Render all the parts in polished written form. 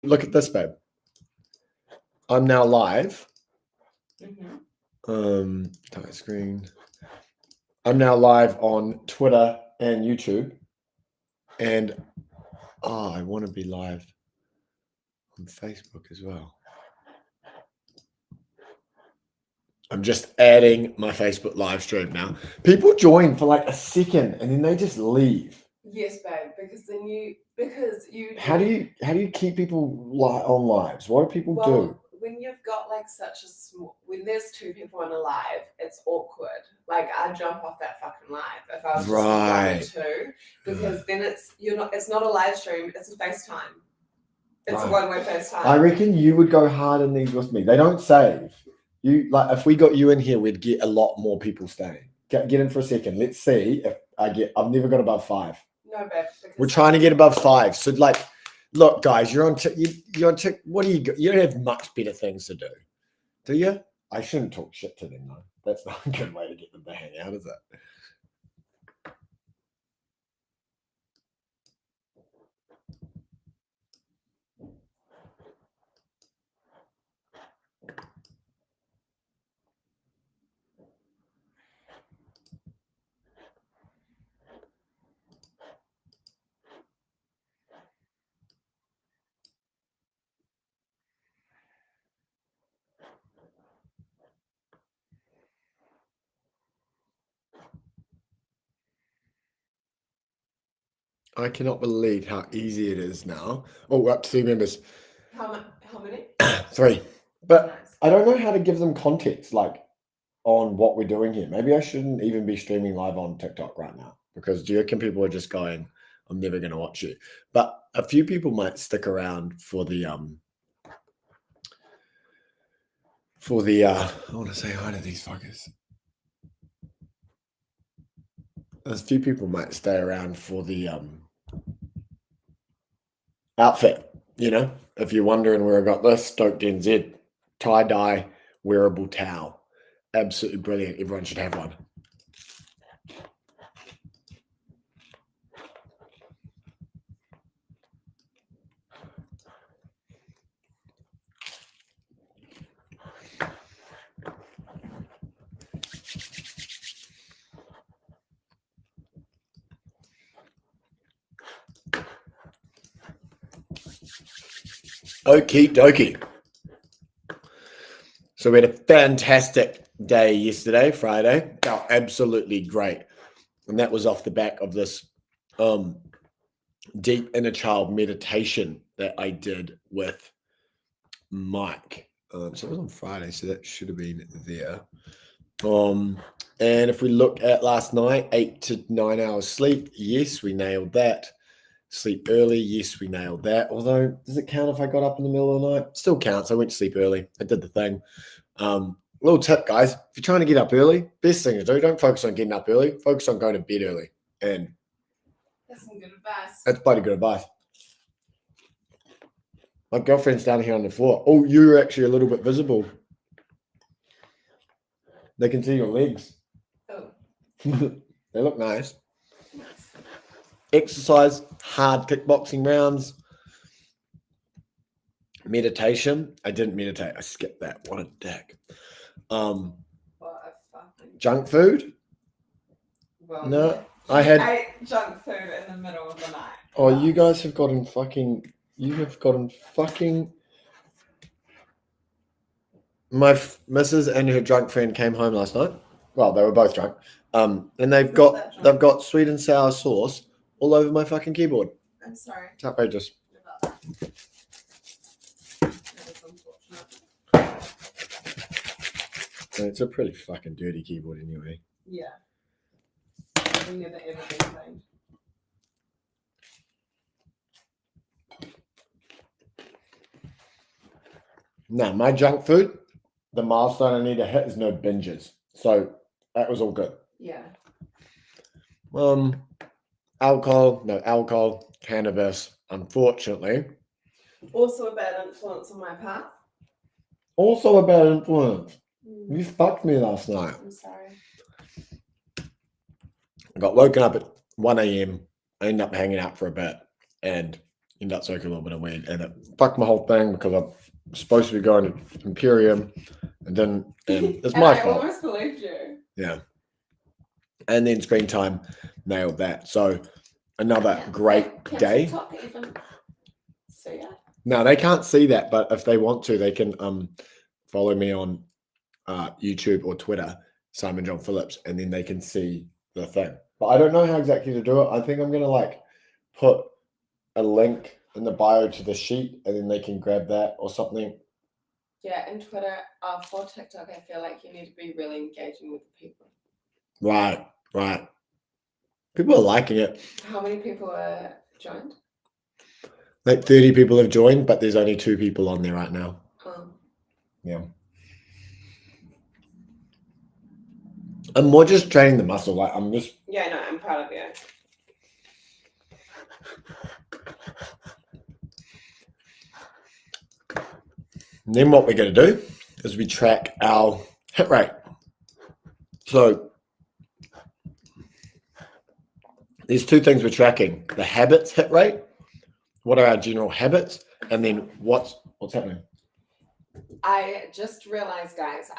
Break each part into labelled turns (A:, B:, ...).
A: look at this, babe. I'm now live. Tight screen. I'm now live on Twitter and YouTube. And I want to be live on Facebook as well. I'm just adding my Facebook live stream now. People join for like a second and then they just leave.
B: Yes, babe, because you
A: How do you keep people on lives? What do people do?
B: When you've got like such a small, when there's two people on a live, it's awkward. Like I jump off that fucking live if I was just one or two, because then it's not a live stream, it's a FaceTime. It's a one-way FaceTime.
A: I reckon you would go hard in these with me. They don't save. You like if we got you in here, we'd get a lot more people staying. Get in for a second. Let's see if I've never got above 5.
B: No, babe.
A: We're trying to get above 5. So like, look, guys, you're on what do you got? You don't have much better things to do you? I shouldn't talk shit to them though. That's not a good way to get them to hang out, is it? I cannot believe how easy it is now. Oh, we're up to 3 members.
B: How many?
A: 3. But nice. I don't know how to give them context, like on what we're doing here. Maybe I shouldn't even be streaming live on TikTok right now because do you reckon people are just going, I'm never going to watch you. But a few people might stick around for the I want to say hi to these fuckers. A few people might stay around for the outfit, you know, if you're wondering where I got this, Stoked NZ, tie-dye wearable towel. Absolutely brilliant. Everyone should have one. Okie dokie. So we had a fantastic day yesterday, Friday. Oh, absolutely great. And that was off the back of this deep inner child meditation that I did with Mike. So it was on Friday, so that should have been there. And if we look at last night, 8 to 9 hours sleep, yes, we nailed that. Sleep early, yes, we nailed that. Although, does it count if I got up in the middle of the night? Still counts. I went to sleep early. I did the thing. Little tip, guys. If you're trying to get up early, best thing to do, don't focus on getting up early. Focus on going to bed early. And
B: that's some good advice.
A: That's bloody good advice. My girlfriend's down here on the floor. Oh, you're actually a little bit visible. They can see your legs.
B: Oh.
A: They look nice. Exercise, hard kickboxing rounds, meditation. I didn't meditate. I skipped that. What a dick. Junk food?
B: Well,
A: no,
B: I ate junk food in the middle of the night.
A: Oh, you guys have gotten fucking. You have gotten fucking. My missus and her drunk friend came home last night. Well, they were both drunk. And they've got sweet and sour sauce all over my fucking keyboard.
B: I'm sorry.
A: It's outrageous. It's a pretty fucking dirty keyboard anyway.
B: Yeah. I've never ever been cleaned.
A: Now, my junk food, the milestone I need to hit is no binges. So that was all good.
B: Yeah.
A: No alcohol, cannabis, unfortunately.
B: Also a bad influence on my part.
A: Also a bad influence. You fucked me last night.
B: I'm sorry.
A: I got woken up at 1 a.m. I ended up hanging out for a bit. And end up soaking a little bit of weed, and it fucked my whole thing because I'm supposed to be going to Imperium, and it's my
B: I
A: fault.
B: almost believed you.
A: Yeah. And then screen time, nailed that. So another great day.
B: TikTok even see it?
A: No, they can't see that, but if they want to, they can follow me on YouTube or Twitter, Simon John Phillips, and then they can see the thing. But I don't know how exactly to do it. I think I'm gonna like put a link in the bio to the sheet, and then they can grab that or something.
B: Yeah, and Twitter. For TikTok, I feel like you need to be really engaging with the people.
A: Right. People are liking it.
B: How many people are joined?
A: Like 30 people have joined, but there's only 2 people on there right now. Yeah. I'm more just training the muscle. Like I'm just.
B: Yeah, no, I'm proud of you.
A: And then what we're going to do is we track our hit rate. So there's 2 things we're tracking: the habits hit rate. What are our general habits? And then what's happening?
B: I just realized, guys,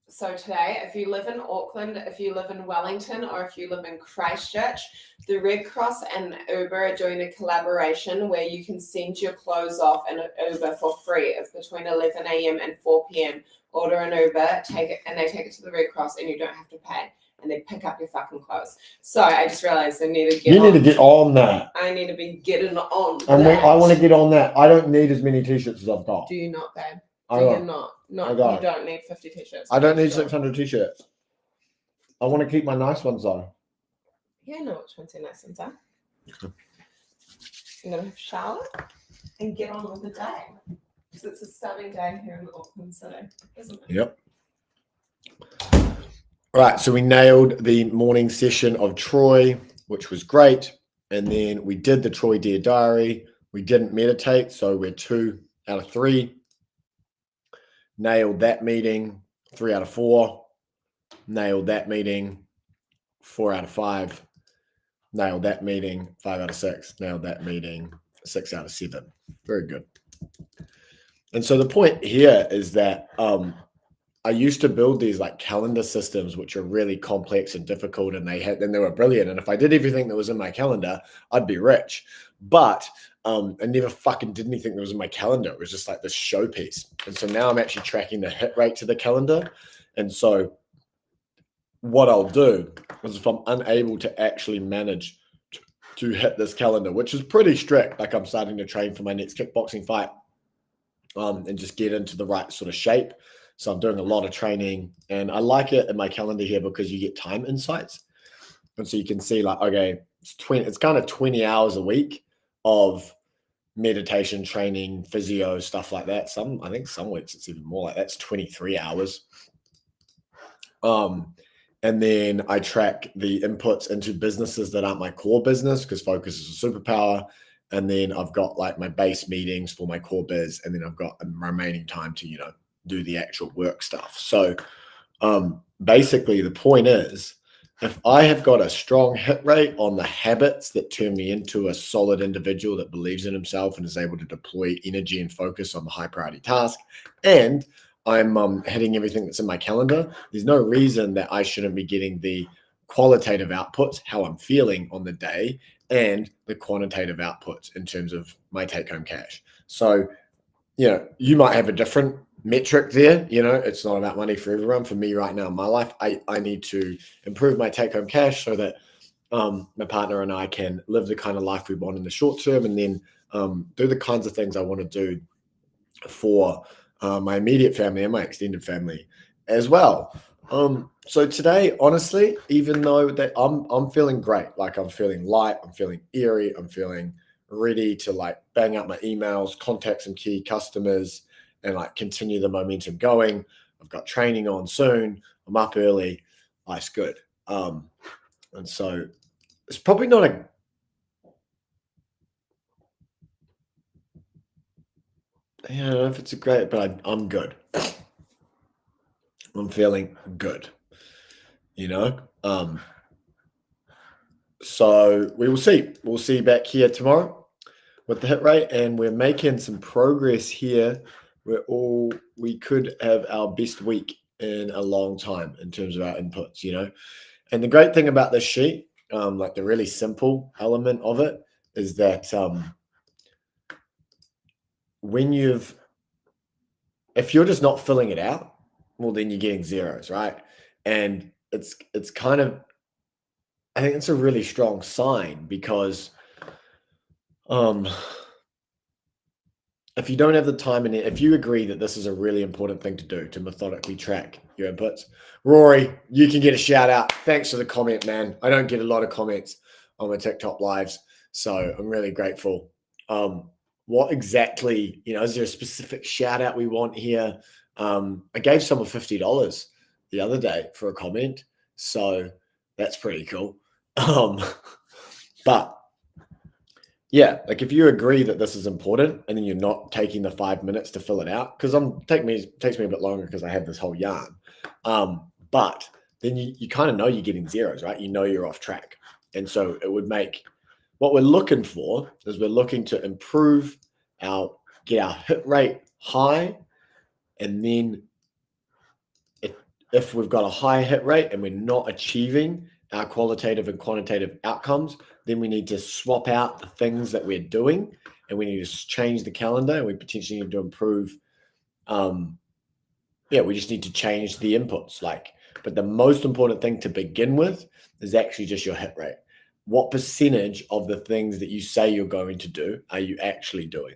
B: so today, if you live in Auckland, if you live in Wellington, or if you live in Christchurch, the Red Cross and Uber are doing a collaboration where you can send your clothes off in an Uber for free. It's between 11 a.m. and 4 p.m. Order an Uber, take it, and they take it to the Red Cross, and you don't have to pay. And they pick up your fucking clothes. So I just realized I need to get
A: You need to get on that.
B: I need to be getting on
A: And
B: that.
A: I want to get on that. I don't need as many t-shirts as I've got.
B: Do you not, babe?
A: I
B: Do you
A: don't.
B: not?
A: I
B: You
A: don't.
B: don't need 50 t-shirts.
A: I don't need 600 t-shirts. I want to keep my nice ones though.
B: Yeah, I know which ones your nice ones are. I'm going to have a shower and get on with the day. Because it's a stunning day here in Auckland City, isn't it?
A: Yep. Right, so we nailed the morning session of Troy, which was great. And then we did the Troy Dear Diary. We didn't meditate, so we're 2 out of 3. Nailed that meeting, 3 out of 4. Nailed that meeting, 4 out of 5. Nailed that meeting, 5 out of 6. Nailed that meeting, 6 out of 7. Very good. And so the point here is that I used to build these like calendar systems, which are really complex and difficult, and they were brilliant. And if I did everything that was in my calendar, I'd be rich. But I never fucking did anything that was in my calendar. It was just like this showpiece. And so now I'm actually tracking the hit rate to the calendar. And so what I'll do is if I'm unable to actually manage to hit this calendar, which is pretty strict, like I'm starting to train for my next kickboxing fight, and just get into the right sort of shape. So I'm doing a lot of training, and I like it in my calendar here because you get time insights. And so you can see like, okay, it's kind of 20 hours a week of meditation, training, physio, stuff like that. I think some weeks it's even more like that's 23 hours. And then I track the inputs into businesses that aren't my core business because focus is a superpower. And then I've got like my base meetings for my core biz, and then I've got remaining time to, do the actual work stuff. So basically the point is, if I have got a strong hit rate on the habits that turn me into a solid individual that believes in himself and is able to deploy energy and focus on the high priority task, and I'm hitting everything that's in my calendar, there's no reason that I shouldn't be getting the qualitative outputs, how I'm feeling on the day, and the quantitative outputs in terms of my take-home cash. So, you might have a different metric there. It's not about money for everyone. For me right now in my life, I need to improve my take-home cash so that my partner and I can live the kind of life we want in the short term, and then do the kinds of things I want to do for my immediate family and my extended family as well. So today, honestly, even though that I'm feeling great, like I'm feeling light, I'm feeling airy, I'm feeling ready to like bang out my emails, contact some key customers, and like continue the momentum going. I've got training on soon. I'm up early. Life's good. And so it's probably not I don't know if it's a great, but I'm good. I'm feeling good. So we will see. We'll see you back here tomorrow. with the hit rate, and we're making some progress here. We could have our best week in a long time in terms of our inputs, And the great thing about this sheet, like the really simple element of it, is that if you're just not filling it out, well, then you're getting zeros, right? And it's kind of, I think it's a really strong sign because if you don't have the time and if you agree that this is a really important thing to do, to methodically track your inputs, Rory, you can get a shout out. Thanks for the comment, man. I don't get a lot of comments on my TikTok lives, so I'm really grateful. What exactly, is there a specific shout out we want here? I gave someone $50 the other day for a comment, so that's pretty cool. But yeah, like if you agree that this is important and then you're not taking the 5 minutes to fill it out, because takes me a bit longer because I have this whole yarn. But then you kind of know you're getting zeros, right? You know you're off track. And so it would make what we're looking for is we're looking to get our hit rate high. And then if we've got a high hit rate and we're not achieving our qualitative and quantitative outcomes, then we need to swap out the things that we're doing and we need to change the calendar, and we potentially need to improve. We just need to change the inputs. But the most important thing to begin with is actually just your hit rate. What percentage of the things that you say you're going to do are you actually doing?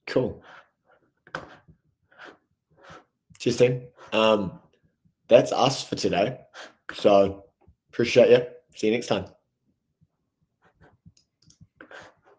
A: Cool. Cheers, team. That's us for today. So appreciate you. See you next time.